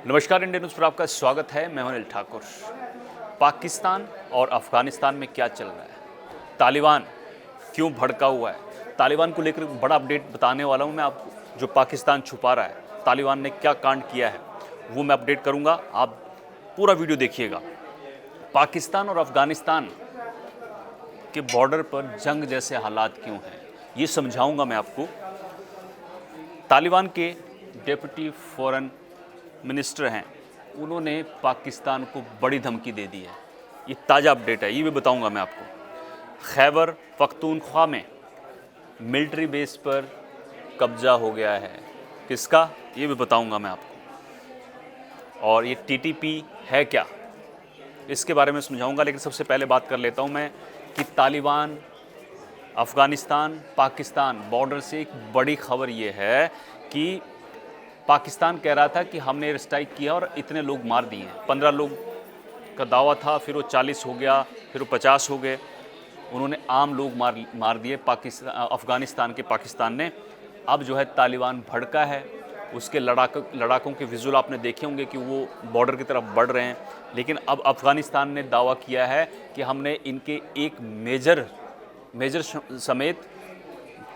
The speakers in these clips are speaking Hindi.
नमस्कार, इंडियन न्यूज़ पर आपका स्वागत है। मैं हूं अनिल ठाकुर। पाकिस्तान और अफ़गानिस्तान में क्या चल रहा है? तालिबान क्यों भड़का हुआ है? तालिबान को लेकर बड़ा अपडेट बताने वाला हूं मैं आपको। जो पाकिस्तान छुपा रहा है, तालिबान ने क्या कांड किया है, वो मैं अपडेट करूंगा। आप पूरा वीडियो देखिएगा। पाकिस्तान और अफ़गानिस्तान के बॉर्डर पर जंग जैसे हालात क्यों हैं, ये समझाऊंगा मैं आपको। तालिबान के डिप्टी फॉरेन मिनिस्टर हैं, उन्होंने पाकिस्तान को बड़ी धमकी दे दी है। ये ताज़ा अपडेट है, ये भी बताऊंगा मैं आपको। खैबर पख्तूनख्वा में मिलिट्री बेस पर कब्जा हो गया है। किसका, ये भी बताऊंगा मैं आपको। और ये टीटीपी है क्या, इसके बारे में समझाऊंगा। लेकिन सबसे पहले बात कर लेता हूं मैं कि तालिबान, अफ़गानिस्तान, पाकिस्तान बॉर्डर से एक बड़ी खबर ये है कि पाकिस्तान कह रहा था कि हमने एयर स्ट्राइक किया और इतने लोग मार दिए हैं। 15 लोग का दावा था, फिर वो 40 हो गया, फिर वो 50 हो गए। उन्होंने आम लोग मार दिए अफ़गानिस्तान के पाकिस्तान ने। अब जो है तालिबान भड़का है। उसके लड़ाकों के विजुअल आपने देखे होंगे कि वो बॉर्डर की तरफ बढ़ रहे हैं। लेकिन अब अफ़गानिस्तान ने दावा किया है कि हमने इनके एक मेजर समेत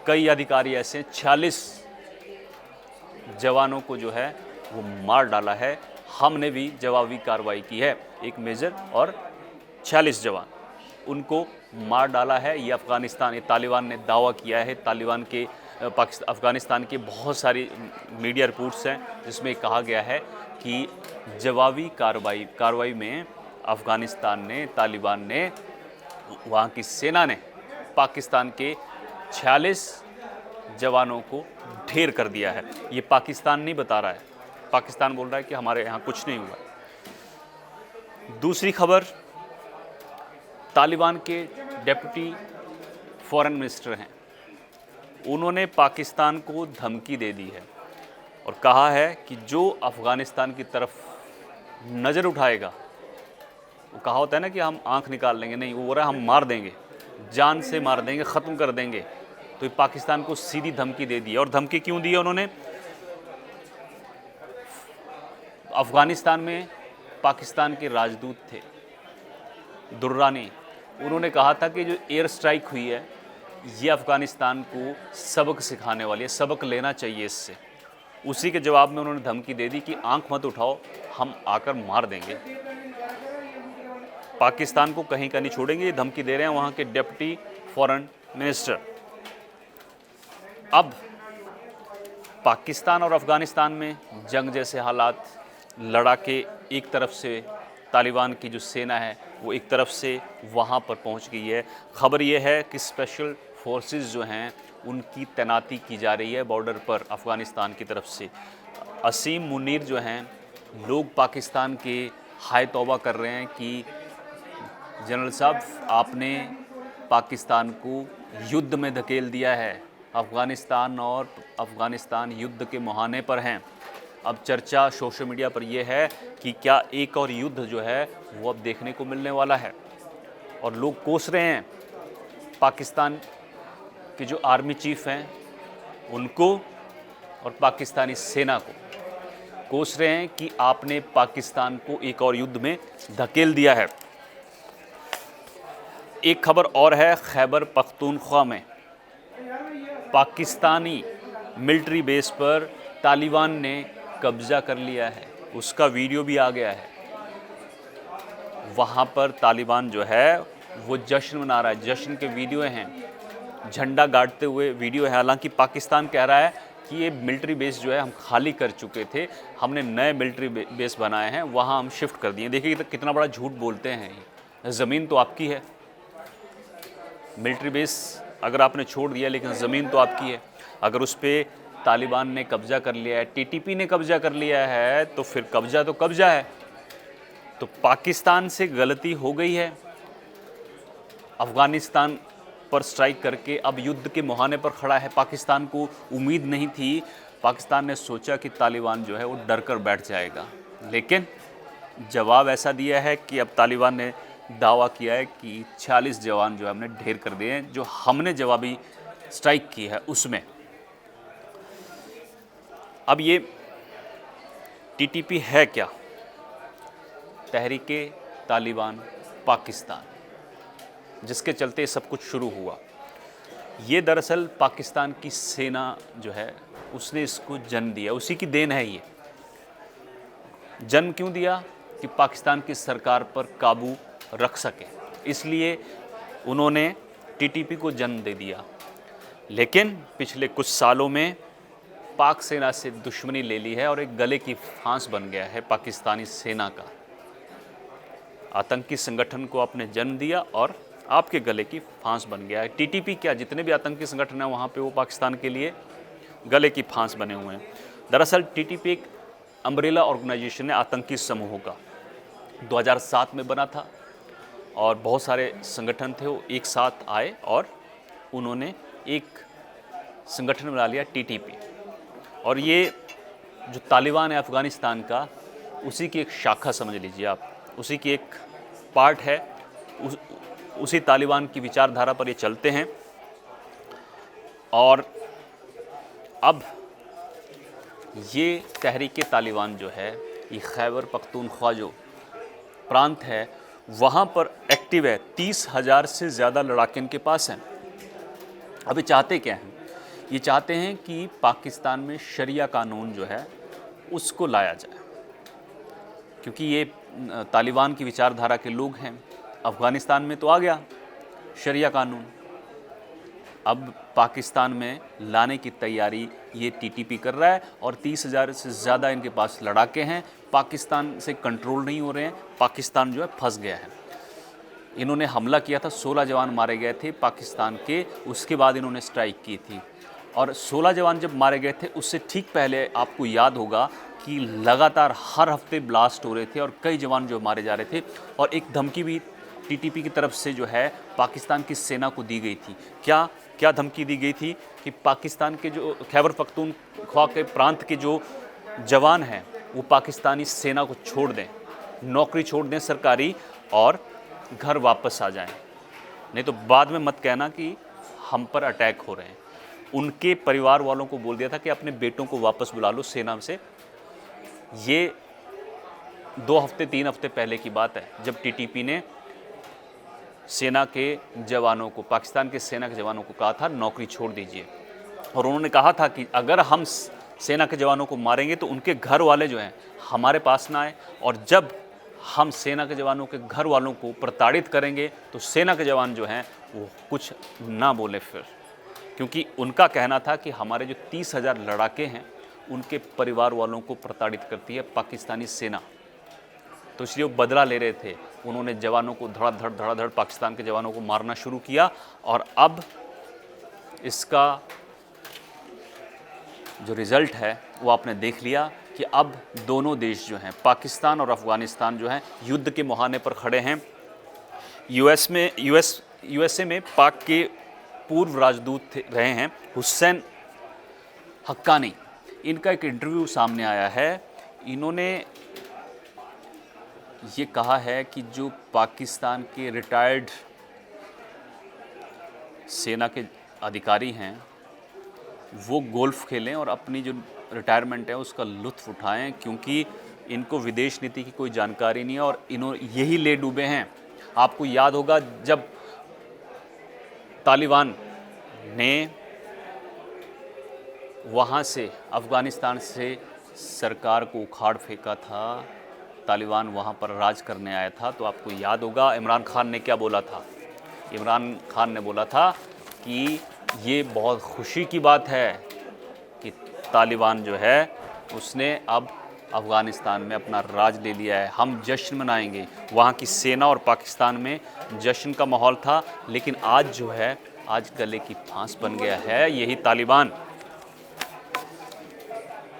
कई अधिकारी ऐसे 46 जवानों को जो है वो मार डाला है। हमने भी जवाबी कार्रवाई की है। एक मेजर और 46 जवान, उनको मार डाला है। ये तालिबान ने दावा किया है। तालिबान के अफ़गानिस्तान के बहुत सारी मीडिया रिपोर्ट्स हैं जिसमें कहा गया है कि जवाबी कार्रवाई में तालिबान ने, वहाँ की सेना ने पाकिस्तान के 46 जवानों को ढेर कर दिया है। ये पाकिस्तान नहीं बता रहा है। पाकिस्तान बोल रहा है कि हमारे यहाँ कुछ नहीं हुआ। दूसरी खबर, तालिबान के डिप्टी फॉरेन मिनिस्टर हैं, उन्होंने पाकिस्तान को धमकी दे दी है और कहा है कि जो अफ़गानिस्तान की तरफ नज़र उठाएगा, वो कहा होता है ना कि हम आंख निकाल लेंगे, नहीं, वो बोल रहा है हम मार देंगे, जान से मार देंगे, ख़त्म कर देंगे। तो पाकिस्तान को सीधी धमकी दे दी है। और धमकी क्यों दी है उन्होंने? अफ़गानिस्तान में पाकिस्तान के राजदूत थे दुर्रानी, उन्होंने कहा था कि जो एयर स्ट्राइक हुई है ये अफ़गानिस्तान को सबक सिखाने वाली है, सबक लेना चाहिए इससे। उसी के जवाब में उन्होंने धमकी दे दी कि आंख मत उठाओ, हम आकर मार देंगे। पाकिस्तान को कहीं का नहीं छोड़ेंगे, ये धमकी दे रहे हैं वहाँ के डिप्टी फॉरेन मिनिस्टर। अब पाकिस्तान और अफ़गानिस्तान में जंग जैसे हालात, लड़ाके एक तरफ से, तालिबान की जो सेना है वो एक तरफ से वहाँ पर पहुँच गई है। ख़बर ये है कि स्पेशल फोर्सेस जो हैं उनकी तैनाती की जा रही है बॉर्डर पर अफ़गानिस्तान की तरफ से। असीम मुनीर जो हैं, लोग पाकिस्तान के हाय तौबा कर रहे हैं कि जनरल साहब, आपने पाकिस्तान को युद्ध में धकेल दिया है। अफ़गानिस्तान युद्ध के मुहाने पर हैं। अब चर्चा सोशल मीडिया पर यह है कि क्या एक और युद्ध जो है वो अब देखने को मिलने वाला है। और लोग कोस रहे हैं पाकिस्तान के जो आर्मी चीफ हैं उनको और पाकिस्तानी सेना को, कोस रहे हैं कि आपने पाकिस्तान को एक और युद्ध में धकेल दिया है। एक खबर और है, खैबर पख्तूनख्वा में पाकिस्तानी मिलिट्री बेस पर तालिबान ने कब्जा कर लिया है। उसका वीडियो भी आ गया है। वहाँ पर तालिबान जो है वो जश्न मना रहा है। जश्न के वीडियो हैं, झंडा गाड़ते हुए वीडियो है। हालांकि पाकिस्तान कह रहा है कि ये मिलिट्री बेस जो है हम खाली कर चुके थे, हमने नए मिलिट्री बेस बनाए हैं, वहाँ हम शिफ्ट कर दिए। देखिए कितना बड़ा झूठ बोलते हैं। ज़मीन तो आपकी है, मिलिट्री बेस अगर आपने छोड़ दिया, लेकिन ज़मीन तो आपकी है। अगर उस पर तालिबान ने कब्ज़ा कर लिया है, टीटीपी ने कब्ज़ा कर लिया है, तो फिर कब्ज़ा तो कब्ज़ा है। तो पाकिस्तान से गलती हो गई है। अफ़गानिस्तान पर स्ट्राइक करके अब युद्ध के मुहाने पर खड़ा है। पाकिस्तान को उम्मीद नहीं थी। पाकिस्तान ने सोचा कि तालिबान जो है वो डर कर बैठ जाएगा, लेकिन जवाब ऐसा दिया है कि अब तालिबान ने दावा किया है कि 46 जवान जो है हमने ढेर कर दिए हैं, जो हमने जवाबी स्ट्राइक की है उसमें। अब ये टीटीपी है क्या? तहरीके तालिबान पाकिस्तान, जिसके चलते सब कुछ शुरू हुआ। ये दरअसल पाकिस्तान की सेना जो है उसने इसको जन्म दिया, उसी की देन है ये। जन्म क्यों दिया? कि पाकिस्तान की सरकार पर काबू रख सके, इसलिए उन्होंने टीटीपी को जन्म दे दिया। लेकिन पिछले कुछ सालों में पाक सेना से दुश्मनी ले ली है और एक गले की फांस बन गया है पाकिस्तानी सेना का। आतंकी संगठन को आपने जन्म दिया और आपके गले की फांस बन गया है। टीटीपी क्या, जितने भी आतंकी संगठन हैं वहाँ पे वो पाकिस्तान के लिए गले की फांस बने हुए हैं। दरअसल टीटीपी एक अम्ब्रेला ऑर्गेनाइजेशन है आतंकी समूहों का, 2007 में बना था और बहुत सारे संगठन थे वो एक साथ आए और उन्होंने एक संगठन बना लिया टीटीपी। और ये जो तालिबान है अफ़गानिस्तान का, उसी की एक शाखा समझ लीजिए आप, उसी की एक पार्ट है। उसी तालिबान की विचारधारा पर ये चलते हैं। और अब ये तहरीके तालिबान जो है, ये खैबर पख्तूनख्वा जो प्रांत है वहाँ पर एक्टिव है। 30,000 से ज़्यादा लड़ाके इनके पास हैं। अब ये चाहते क्या हैं? ये चाहते हैं कि पाकिस्तान में शरिया कानून जो है उसको लाया जाए, क्योंकि ये तालिबान की विचारधारा के लोग हैं। अफ़गानिस्तान में तो आ गया शरिया कानून, अब पाकिस्तान में लाने की तैयारी ये टीटीपी कर रहा है। और 30,000 से ज़्यादा इनके पास लड़ाके हैं, पाकिस्तान से कंट्रोल नहीं हो रहे हैं, पाकिस्तान जो है फंस गया है। इन्होंने हमला किया था, 16 जवान मारे गए थे पाकिस्तान के, उसके बाद इन्होंने स्ट्राइक की थी। और 16 जवान जब मारे गए थे उससे ठीक पहले आपको याद होगा कि लगातार हर हफ्ते ब्लास्ट हो रहे थे और कई जवान जो मारे जा रहे थे। और एक धमकी भी टीटीपी की तरफ से जो है पाकिस्तान की सेना को दी गई थी। क्या धमकी दी गई थी? कि पाकिस्तान के जो खैबर पख्तूनख्वा के प्रांत के जो जवान हैं वो पाकिस्तानी सेना को छोड़ दें, नौकरी छोड़ दें सरकारी, और घर वापस आ जाएं, नहीं तो बाद में मत कहना कि हम पर अटैक हो रहे हैं। उनके परिवार वालों को बोल दिया था कि अपने बेटों को वापस बुला लो सेना से। ये 2 हफ्ते 3 हफ्ते पहले की बात है, जब टीटीपी ने सेना के जवानों को, पाकिस्तान के सेना के जवानों को कहा था नौकरी छोड़ दीजिए। और उन्होंने कहा था कि अगर हम सेना के जवानों को मारेंगे तो उनके घर वाले जो हैं हमारे पास ना आए, और जब हम सेना के जवानों के घर वालों को प्रताड़ित करेंगे तो सेना के जवान जो हैं वो कुछ ना बोले फिर, क्योंकि उनका कहना था कि हमारे जो 30,000 लड़ाके हैं उनके परिवार वालों को प्रताड़ित करती है पाकिस्तानी सेना। तो इसलिए वो बदला ले रहे थे। उन्होंने जवानों को धड़ाधड़ पाकिस्तान के जवानों को मारना शुरू किया। और अब इसका जो रिज़ल्ट है वो आपने देख लिया कि अब दोनों देश जो हैं, पाकिस्तान और अफ़गानिस्तान जो हैं, युद्ध के मुहाने पर खड़े हैं। यूएसए में पाक के पूर्व राजदूत रहे हैं हुसैन हक्कानी, इनका एक इंटरव्यू सामने आया है। इन्होंने ये कहा है कि जो पाकिस्तान के रिटायर्ड सेना के अधिकारी हैं वो गोल्फ़ खेलें और अपनी जो रिटायरमेंट है उसका लुत्फ़ उठाएं, क्योंकि इनको विदेश नीति की कोई जानकारी नहीं है और इन्होंने यही ले डूबे हैं। आपको याद होगा जब तालिबान ने वहाँ से, अफ़गानिस्तान से सरकार को उखाड़ फेंका था, तालिबान वहाँ पर राज करने आया था, तो आपको याद होगा इमरान खान ने क्या बोला था। इमरान खान ने बोला था कि ये बहुत खुशी की बात है कि तालिबान जो है उसने अब अफ़गानिस्तान में अपना राज ले लिया है, हम जश्न मनाएंगे। वहाँ की सेना और पाकिस्तान में जश्न का माहौल था, लेकिन आज जो है, आज गले की फांस बन गया है यही तालिबान,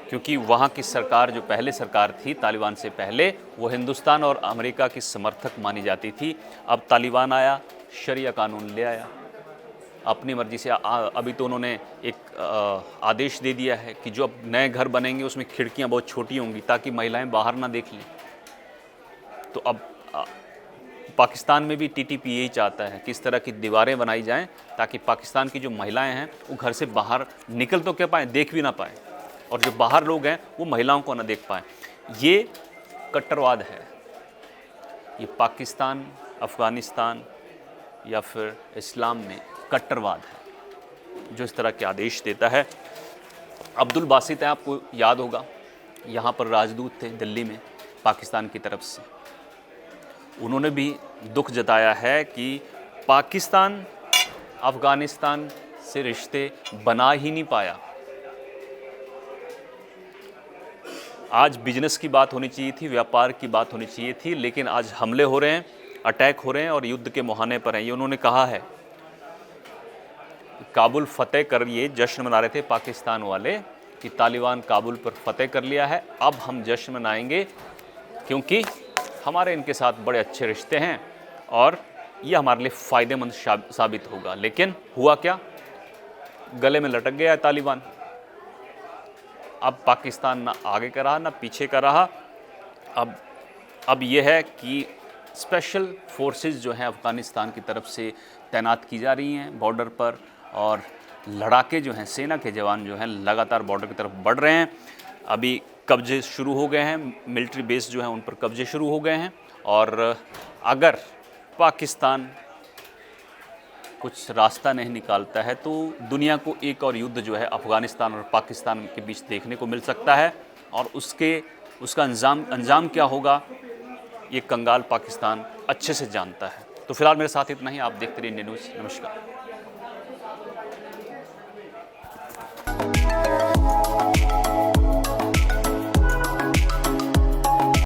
क्योंकि वहाँ की सरकार जो पहले सरकार थी तालिबान से पहले, वो हिंदुस्तान और अमेरिका की समर्थक मानी जाती थी। अब तालिबान आया, शरिया कानून ले आया अपनी मर्ज़ी से। अभी तो उन्होंने एक आदेश दे दिया है कि जो अब नए घर बनेंगे उसमें खिड़कियाँ बहुत छोटी होंगी ताकि महिलाएं बाहर ना देख लें। तो अब पाकिस्तान में भी टीटीपी यही चाहता है कि इस तरह की दीवारें बनाई जाएं ताकि पाकिस्तान की जो महिलाएं हैं वो घर से बाहर निकल तो क्या पाएँ, देख भी ना पाएँ, और जो बाहर लोग हैं वो महिलाओं को ना देख पाएँ। ये कट्टरवाद है। ये पाकिस्तान, अफ़गानिस्तान या फिर इस्लाम में कट्टरवाद है जो इस तरह के आदेश देता है। अब्दुल बासित हैं, आपको याद होगा, यहाँ पर राजदूत थे दिल्ली में पाकिस्तान की तरफ से। उन्होंने भी दुख जताया है कि पाकिस्तान अफ़गानिस्तान से रिश्ते बना ही नहीं पाया। आज बिजनेस की बात होनी चाहिए थी, व्यापार की बात होनी चाहिए थी, लेकिन आज हमले हो रहे हैं, अटैक हो रहे हैं और युद्ध के मुहाने पर हैं। ये उन्होंने कहा है। काबुल फतेह कर ये जश्न मना रहे थे पाकिस्तान वाले कि तालिबान काबुल पर फतेह कर लिया है, अब हम जश्न मनाएंगे क्योंकि हमारे इनके साथ बड़े अच्छे रिश्ते हैं और ये हमारे लिए फ़ायदेमंद साबित होगा। लेकिन हुआ क्या? गले में लटक गया है तालिबान। अब पाकिस्तान ना आगे का रहा ना पीछे का रहा। अब यह है कि स्पेशल फोर्सेस जो हैं अफ़गानिस्तान की तरफ से तैनात की जा रही हैं बॉर्डर पर, और लड़ाके जो हैं, सेना के जवान जो हैं लगातार बॉर्डर की तरफ बढ़ रहे हैं। अभी कब्जे शुरू हो गए हैं, मिलिट्री बेस जो हैं उन पर कब्जे शुरू हो गए हैं। और अगर पाकिस्तान कुछ रास्ता नहीं निकालता है तो दुनिया को एक और युद्ध जो है अफ़गानिस्तान और पाकिस्तान के बीच देखने को मिल सकता है, और उसका अंजाम क्या होगा ये कंगाल पाकिस्तान अच्छे से जानता है। तो फिलहाल मेरे साथ इतना ही। आप देखते रहिए इंडिया न्यूज़। नमस्कार।